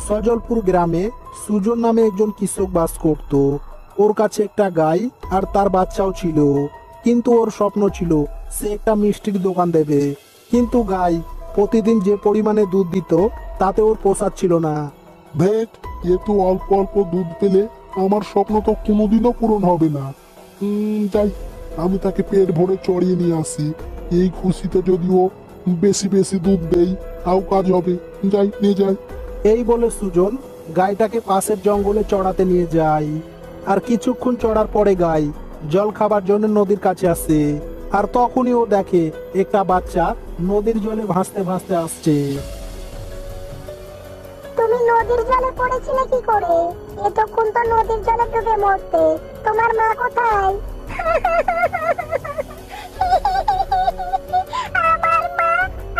সজলপুর গ্রামে সুজন নামে একজন কৃষক বাস করত। ওর কাছে একটা গাই আর তার বাচ্চাও ছিল, কিন্তু ওর স্বপ্ন ছিল সে একটা মিষ্টির দোকান দেবে। কিন্তু গাই প্রতিদিন যে পরিমাণে দুধ দিত তাতে ওর পোষাচ্ছিল না। ভেট, এ তো অল্প অল্প দুধ পেলে আমার স্বপ্ন তো কোনোদিনও পূরণ হবে না। যাই, আমি তাকে পেট ভরে চড়িয়ে নিয়ে আসি। এই খুশিতে যদিও বেশি বেশি দুধ দেই তাও কাজ হবে। যাই, নিয়ে যাই। এই বলে সুজন গাইটাকে পাশের জঙ্গলে চড়াতে নিয়ে যায়। আর কিছুক্ষণ চড়ার পরে গাই জল খাবার জন্য নদীর কাছে আসে। আর তখনই ও দেখে একটা বাচ্চা নদীর জলে ভাসতে ভাসতে আসছে। তুমি নদীর জলে পড়েছিলে কি করে? এতক্ষণ তো নদীর জলে ডুবে মরতে। তোমার মা কোথায়? আমার মা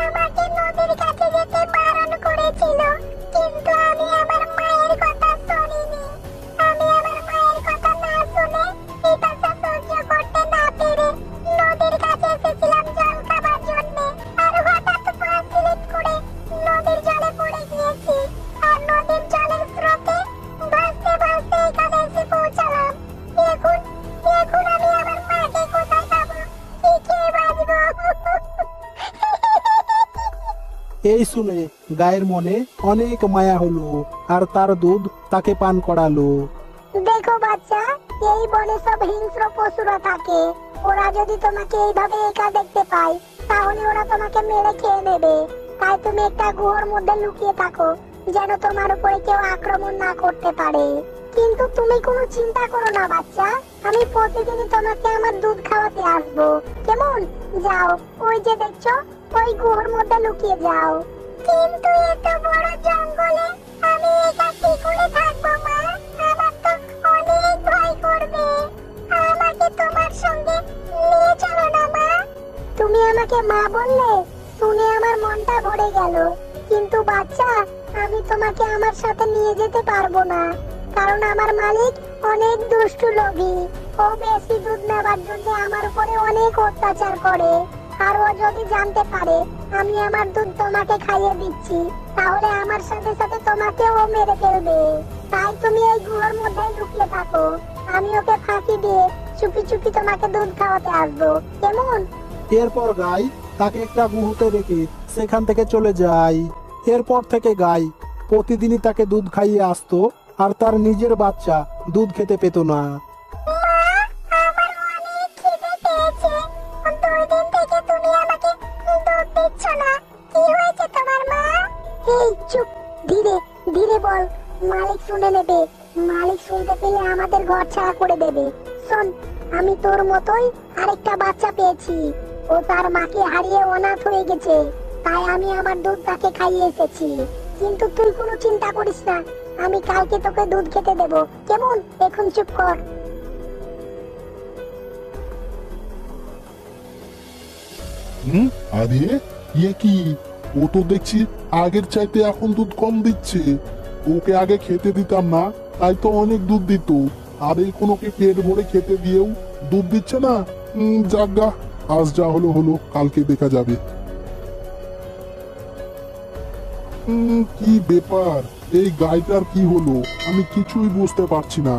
আমাকে নদীর কাছে যেতে বারণ করেছিল, কিন্তু আমি আমার মায়ের কথা শুনিনি। আমি আমার মায়ের কথা না শুনে এই বাচ্চা সহ্য করতে না পেরে নদীর কাছে এসেছিলাম জল খাবার জন্য। আর হঠাৎ পা স্লিপ করে নদীর জলে পড়ে গিয়েছি। আর নদীর জলের স্রোতে ভাসতে ভাসতে এখানে এসে পৌঁছালাম। এখন এখন আমি আমার মাকে কোথায় পাবো? কি খেয়ে বাঁচবো? এই শুনে গায়ের মনে অনেক মায়া হলো আর তার দুধ তাকে পান করালো। দেখো বাচ্চা, এই বনে সব হিংস্র পশুরা থাকে। ওরা যদি তোমাকে এইভাবে একা দেখতে পায় তাহলে ওরা তোমাকে মেরে খেয়ে নেবে। তাই তুমি একটা গুহার মধ্যে লুকিয়ে থাকো, যেন তোমার উপরে কেউ আক্রমণ না করতে পারে। কিন্তু তুমি কোনো চিন্তা করো না বাচ্চা, আমি প্রতিদিনই তোমাকে আমার দুধ খাওয়াতে আসবো, কেমন? যাও, ওই যে দেখছো ওই গুহার মধ্যে লুকিয়ে যাও। কিন্তু এত বড় জঙ্গলে আমি একা কি করে থাকবো মা? আমার তো অনেক ভয় করবে। আমাকে তোমার সঙ্গে নিয়ে চলো না মা। তুমি আমাকে মা বললে শুনে আমার মনটা ভরে গেল। কিন্তু বাচ্চা, আমি তোমাকে আমার সাথে নিয়ে যেতে পারবো না, কারণ আমার মালিক অনেক দুষ্টু লোভী। ও বেশি দুধ নেবার জন্য আমার উপরে অনেক অত্যাচার করে। আর ও যদি জানতে পারে আমি আমার দুধ তোমাকে খাইয়ে দিচ্ছি, তাহলে আমার সাথে সাথে তোমাকেও ও মেরে ফেলবে। তাই তুমি এই গুহার মধ্যে লুকিয়ে থাকো, আমি ওকে ফাঁকি দিয়ে চুপি চুপি তোমাকে দুধ খাওয়াতে আসবো, কেমন? এরপর গাই তাকে একটা গুহাতে রেখে সেখান থেকে চলে যায়। এরপর থেকে গাই প্রতিদিনই তাকে দুধ খাইয়ে আসতো আর তার নিজের বাচ্চা দুধ খেতে পেত না। আমার অনেক খিদে পেয়েছে। 2 দিন থেকে তুমি আমাকে দুধ দিচ্ছ না, কি হয়েছে তোমার মা? এই চুপ, ধীরে ধীরে বল, মালিক শুনে নেবে। মালিক শুনতে পেলে আমাদের ঘর ছাড়া করে দেবে। শোন, আমি তোর মতোই আরেকটা বাচ্চা পেয়েছি। ও তার মাকে হারিয়ে অনাথ হয়ে গেছে, তাই আমি আমার দুধ তাকে খাইয়ে এসেছি। কিন্তু তুই কোনো চিন্তা করিস না, আমি কালকে তোকে দুধ খেতে দেব, কেমন? এখন চুপ কর। আরে, ইয়ে কি? ও তো দেখছি আগের চাইতে এখন দুধ কম দিচ্ছে। ওকে আগে খেতে দিতাম না, তাই তো অনেক দুধ দিত। আর এখন ওকে পেট ভরে খেতে দিয়েও দুধ দিচ্ছে না। যাজ্ঞা, আজ যা হলো হলো, কালকে দেখা যাবে। কি ব্যাপার, এই গাইটার কি হলো? আমি কিছুই বুঝতে পারছি না।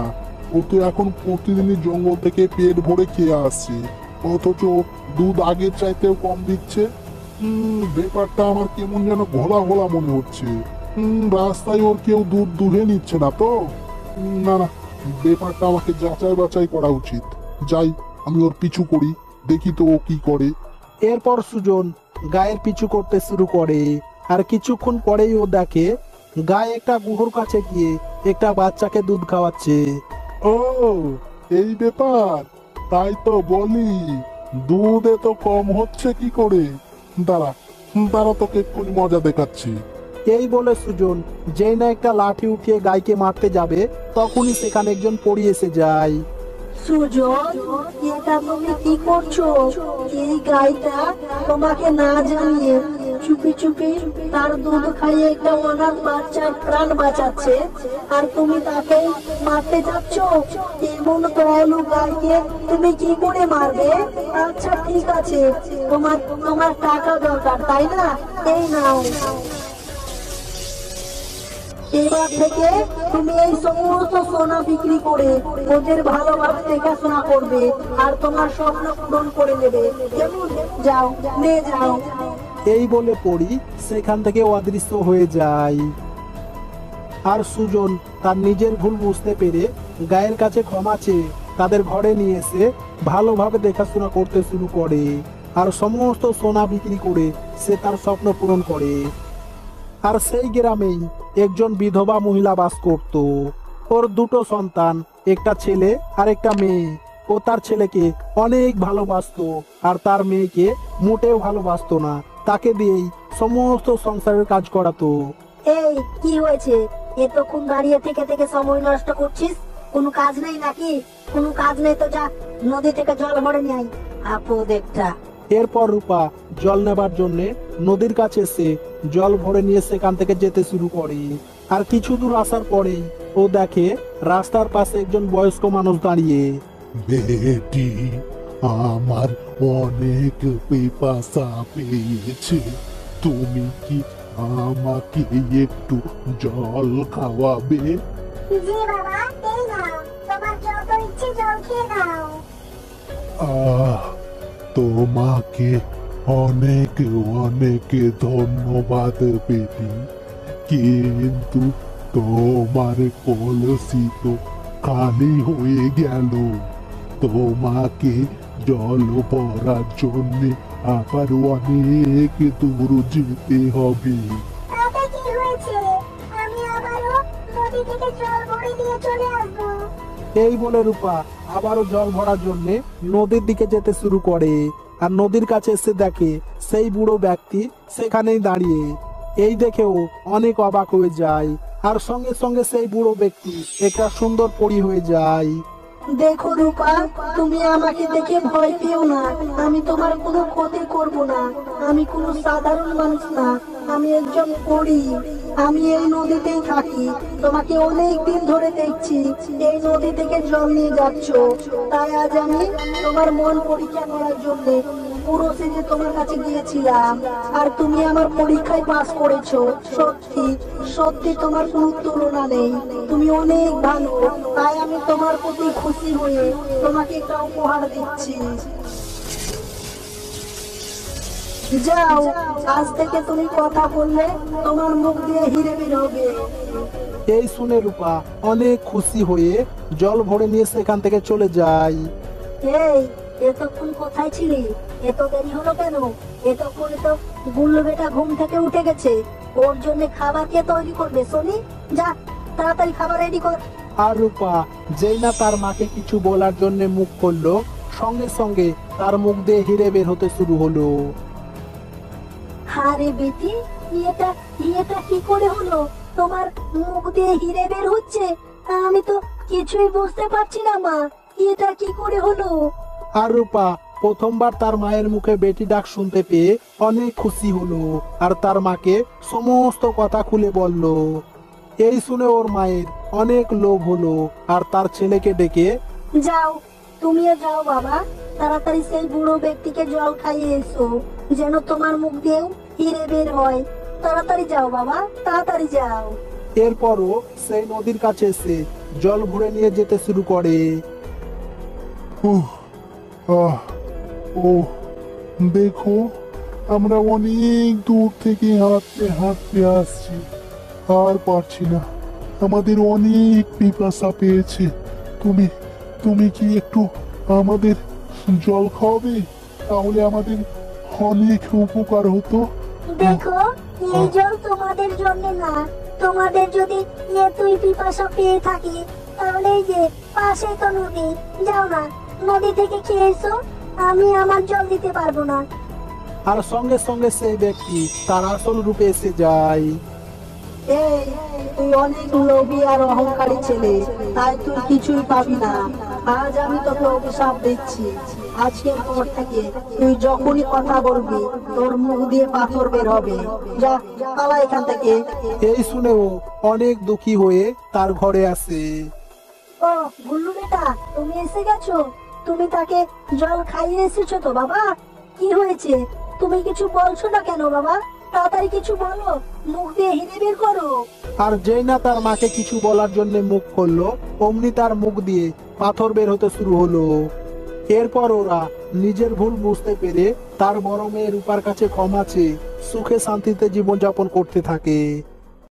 ও তো এখন প্রতিদিনই জঙ্গল থেকে পেট ভরে খেয়ে আসছে, অথচ দুধ আগের চাইতেও কম দিচ্ছে। ব্যাপারটা আমার কেমন যেন ঘোলা ঘোলা মনে হচ্ছে। রাস্তায় ওর কেউ দুধ দুহে নিচ্ছে না তো? না না, ব্যাপারটা আমাকে যাচাই বাছাই করা উচিত। যাই, আমি ওর পিছু করি, দেখি তো ও কি করে। এরপর সুজন গায়ের পিছু করতে শুরু করে। আর কিছুক্ষণ পরেই ও দেখে গায়ে একটা গুহর কাছে গিয়ে একটা বাচ্চাকে দুধ খাওয়াচ্ছে। ও, এই ব্যাপার! তাই তো বলি, দুধ এত কম হচ্ছে কি করে? দাঁড়া দাঁড়া, তোকে এক্ষুনি মজা দেখাচ্ছি। এই বলে সুজন যেই না একটা লাঠি উঠিয়ে গাইকে মারতে যাবে, তখনই সেখানে একজন পড়ি এসে যায়। সুজন, এটা তুমি কি করছো? এই গাইটা তোমাকে না জানিয়ে চুপি চুপি তার দুধ খাইয়ে একটা অনাথ বাচ্চার প্রাণ বাঁচাচ্ছে, আর তুমি তাকে মারতে যাচ্ছ? এমন দয়ালু গাইকে তুমি কি করে মারবে? আচ্ছা ঠিক আছে, তোমার তোমার টাকা দরকার তাই না? এই নাও। এবার থেকে তুমি এই সমস্ত সোনা বিক্রি করে ওদের ভালোভাবে দেখাশোনা করবে আর তোমার স্বপ্ন পূরণ করে নেবে। কেমন? যাও, নিয়ে যাও। এই বলে পরি সেখান থেকে অদৃশ্য হয়ে যায়। আর সুজন তার নিজের ভুল বুঝতে পেরে গায়ের কাছে ক্ষমা চেয়ে তাদের ঘরে নিয়ে এসে ভালোভাবে দেখাশোনা করতে শুরু করে আর সমস্ত সোনা বিক্রি করে সে তার স্বপ্ন পূরণ করে। আর সেই গ্রামেই একজন বিধবা মহিলা বাস করত। ওর দুটো সন্তান, একটা ছেলে আর একটা মেয়ে। ও তার ছেলেকে অনেক ভালোবাসতো আর তার মেয়েকে মোটেও ভালোবাসতো না। তাকে দিয়েই সমস্ত সংসারের কাজ করাতো। এই কি হয়েছে? এতক্ষণ দাঁড়িয়ে থেকে থেকে সময় নষ্ট করছিস? কোনো কাজ নেই নাকি? কোনো কাজ নেই তো যা নদী থেকে জল ভরে নিয়ে আয়। আপদ একটা। এরপর রূপা জল নেবার জন্য নদীর কাছে এসে জল ভরে নিয়ে সেখান থেকে যেতে শুরু করে। আর কিছু দূর আসার পরেই ও দেখে রাস্তার পাশে একজন বয়স্ক মানুষ দাঁড়িয়ে। বেটি, আমার অনেক পিপাসা পেয়েছে, তুমি কি আমাকে একটু জল খাওয়াবে? জি বাবা, এই নাও, তোমার যত ইচ্ছে জল খেয়ে নাও। আহ, তোমাকে অনেক অনেক ধন্যবাদ বেটি, কিন্তু তোমার কলসি তো খালি হয়ে গেল। তোমাকে জল ভরার জন্য আবার অনেক দূর যেতে হবে। তাতে কি হয়েছে? আমি আবারও নদী থেকে জল ভরে নিয়ে চলে আসবো। এই বলে রূপা আবারও জল ভরার জন্য নদীর দিকে যেতে শুরু করে। আর নদীর কাছে এসে দেখে সেই বুড়ো ব্যক্তি সেখানেই দাঁড়িয়ে। এই দেখেও অনেক অবাক হয়ে যায়। আর সঙ্গে সঙ্গে সেই বুড়ো ব্যক্তি একটা সুন্দর পরী হয়ে যায়। দেখো রূপা, তুমি আমাকে দেখে ভয় পেও না। আমি তোমার কোনো ক্ষতি করব না। আমি কোনো সাধারণ মানুষ না, আমি একজন পরী। আমি এই নদীতেই থাকি। তোমাকে অনেক দিন ধরে দেখছি এই নদী থেকে জল নিয়ে যাচ্ছ। তাই আজ আমি তোমার মন পরীক্ষা করার জন্য পুরো সেজে তোমার কাছে গিয়েছিলাম। আর তুমি আমার পরীক্ষায় পাস করেছো। সত্যি সত্যি তোমার কোনো তুলনা নেই। তুমি অনেক ভালো। তাই আমি তোমার প্রতি খুশি হয়ে তোমাকে একটা উপহার দিচ্ছি। যাও, আজ থেকে তুমি কথা বললে তোমার মুখ দিয়ে হিরে বের হবে। এই শুনে রূপা অনেক খুশি হয়ে জল ভরে নিয়ে সেখান থেকে চলে যায়। এই, এতক্ষণ কোথায় ছিলি? এত দেরি হলো কেন? এতক্ষণে তো গুল্লু বেটা ঘুম থেকে উঠে গেছে। ওর জন্য খাবার কে তৈরি করবে শুনি? যা, তাড়াতাড়ি খাবার রেডি কর। আর রূপা যেই না তার মাকে কিছু বলার জন্য মুখ খুললো, সঙ্গে সঙ্গে তার মুখ দিয়ে হিরে বের হতে শুরু হলো। আরে বেটি, এটা এটা কি করে হলো? তোমার মুখ দিয়ে হিরে বের হচ্ছে? আমি তো কিছুই বুঝতে পারছি না মা, এটা কি করে হলো? আর রূপা প্রথমবার তার মায়ের মুখে বেটি ডাক শুনতে পেয়ে অনেক খুশি হলো আর তার মাকে সমস্ত কথা খুলে বলল। এই শুনে ওর মায়ের অনেক লোভ হলো আর তার ছেলেকে ডেকে, যাও, তুমিও যাও বাবা, তাড়াতাড়ি সেই বুড়ো ব্যক্তিকে জল খাইয়ে এসো, যেন তোমার মুখ দিয়েও হিরে বের হয়। তাড়াতাড়ি যাও বাবা, তাড়াতাড়ি যাও। এরপরও সেই নদীর কাছে এসে জল ভরে নিয়ে যেতে শুরু করে। উহ, আহ, ও দেখো, আমরা অনেক দূর থেকে হাঁটতে হাঁটতে আসছি, আর পারছি না, আমাদের অনেক পিপাসা পেয়েছে। তুমি তুমি কি একটু আমাদের জল খাওয়াবে? তাহলে আমাদের অনেক উপকার হতো। দেখো, এই জল তোমাদের জন্য না। তোমাদের যদি এতই পিপাসা পেয়ে থাকি তাহলে এই যে পাশে তো নদী, যাও না, নদী থেকে খেয়ে এসো। আমি আমার জল দিতে পারবো না। আর সঙ্গে সঙ্গে সেই ব্যক্তি তার আসল রূপে এসে যায়। এই, তুই অনেক লোভী আর অহংকারী ছেলে, তাই তুই কিছুই পাবি না। আজ আমি তোকে অভিশাপ দিচ্ছি। আজকের পর থেকে তুই যখনই কথা বলবি তোর মুখ দিয়ে পাথর বের হবে। যা, পালা এখান থেকে। এই শুনেও অনেক দুঃখী হয়ে তার ঘরে আসে। ও গুল্লু বেটা, তুমি এসে গেছো? তুমি তাকে জল খাইয়ে এসেছো তো বাবা? কি হয়েছে? তুমি কিছু বলছো না কেন বাবা? তাড়াতাড়ি কিছু বলো, মুখ দিয়ে হিনে বের করো। আর যেই না তার মাকে কিছু বলার জন্য মুখ খুললো, অমনি তার মুখ দিয়ে পাথর বের হতে শুরু হলো। এরপর ওরা নিজের ভুল বুঝতে পেরে তার বড় মেয়ে রূপার কাছে ক্ষমা চেয়ে সুখে শান্তিতে জীবনযাপন করতে থাকে।